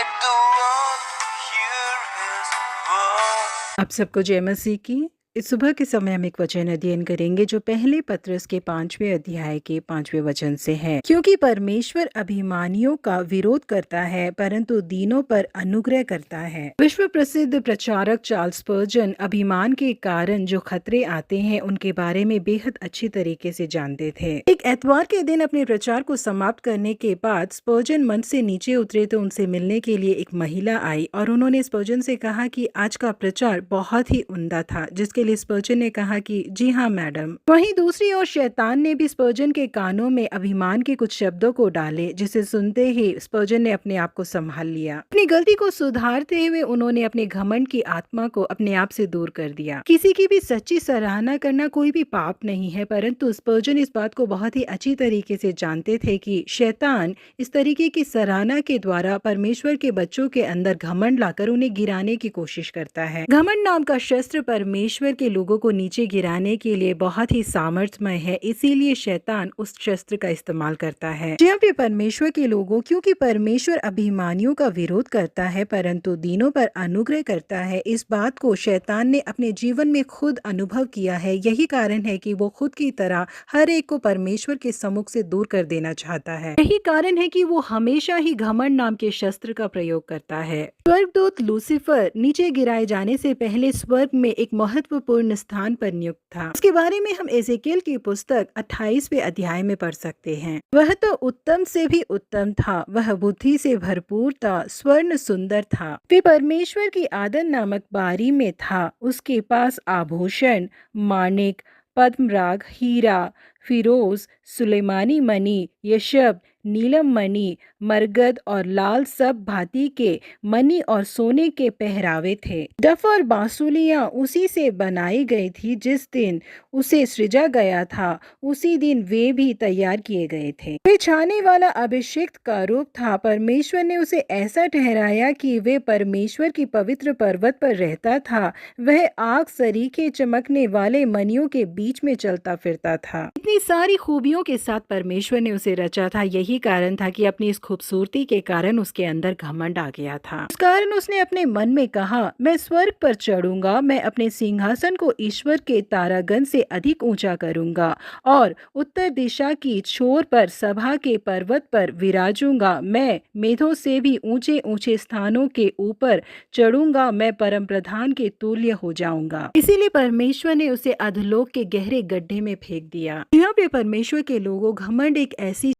like the one hear his voice. आप सबको जय मसीह की। इस सुबह के समय हम एक वचन अध्ययन करेंगे जो पहले पत्रस के 5वें अध्याय के 5वें वचन से है। क्योंकि परमेश्वर अभिमानियों का विरोध करता है परंतु दीनों पर अनुग्रह करता है। विश्व प्रसिद्ध प्रचारक चार्ल्स स्पर्जन अभिमान के कारण जो खतरे आते हैं उनके बारे में बेहद अच्छी तरीके से जानते थे। एक एतवार के दिन अपने प्रचार को समाप्त करने के बाद स्पर्जन मंच से नीचे उतरे तो उनसे मिलने के लिए एक महिला आई और उन्होंने स्पर्जन से कहा कि आज का प्रचार बहुत ही उम्दा था, जिसके लिए स्पर्जन ने कहा कि जी हाँ मैडम। वहीं दूसरी ओर शैतान ने भी स्पर्जन के कानों में अभिमान के कुछ शब्दों को डाले, जिसे सुनते ही स्पर्जन ने अपने आप को संभाल लिया। अपनी गलती को सुधारते हुए उन्होंने अपने घमंड की आत्मा को अपने आप से दूर कर दिया। किसी की भी सच्ची सराहना करना कोई भी पाप नहीं है, परंतु स्पर्जन इस बात को बहुत ही अच्छी तरीके से जानते थे कि शैतान इस तरीके की सराहना के द्वारा परमेश्वर के बच्चों के अंदर घमंड लाकर उन्हें गिराने की कोशिश करता है। घमंड नाम का शस्त्र परमेश्वर के लोगों को नीचे गिराने के लिए बहुत ही सामर्थ्यमय है, इसीलिए शैतान उस शस्त्र का इस्तेमाल करता है। जहाँ पे परमेश्वर के लोगों, क्योंकि परमेश्वर अभिमानियों का विरोध करता है परंतु दीनों पर अनुग्रह करता है, इस बात को शैतान ने अपने जीवन में खुद अनुभव किया है। यही कारण है कि वो खुद की तरह हर एक को परमेश्वर के सम्मुख से दूर कर देना चाहता है। यही कारण है कि वो हमेशा ही घमंड नाम के शस्त्र का प्रयोग करता है। स्वर्गदूत लूसीफर नीचे गिराए जाने से पहले स्वर्ग में एक महत्वपूर्ण स्थान पर नियुक्त था। इसके बारे में हम एजेकियल की पुस्तक 28वें अध्याय में पढ़ सकते हैं। वह तो उत्तम से भी उत्तम था, वह बुद्धि से भरपूर था, स्वर्ण सुंदर था। वे परमेश्वर की आदन नामक बारी में था। उसके पास आभूषण, माणिक, पद्मराग, हीरा, फिरोज, सुलेमानी मणि, यशब, नीलम मणि, मरगद और लाल सब भांति के मणि और सोने के पहरावे थे। डफ और बांसुलियां उसी से बनाई गई थी। जिस दिन उसे सृजा गया था उसी दिन वे भी तैयार किए गए थे। वे छाने वाला अभिषिक्त का रूप था। परमेश्वर ने उसे ऐसा ठहराया कि वे परमेश्वर की पवित्र पर्वत पर रहता था। वह आग सरीखे चमकने वाले मणियों के बीच में चलता फिरता था। इतनी सारी खूबियों के साथ परमेश्वर ने उसे रचा था। यही कारण था कि अपनी इस खूबसूरती के कारण उसके अंदर घमंड आ गया था। इस कारण उसने अपने मन में कहा, मैं स्वर्ग पर चढ़ूंगा, मैं अपने सिंहासन को ईश्वर के तारागण से अधिक ऊंचा करूंगा और उत्तर दिशा की छोर पर सभा के पर्वत पर विराजूंगा। मैं मेघों से भी ऊंचे ऊंचे स्थानों के ऊपर चढ़ूंगा, मैं परम प्रधान के तुल्य हो जाऊंगा। इसीलिए परमेश्वर ने उसे अधोलोक के गहरे गड्ढे में फेंक दिया। यहाँ पे परमेश्वर के लोगों, घमंड एक ऐसी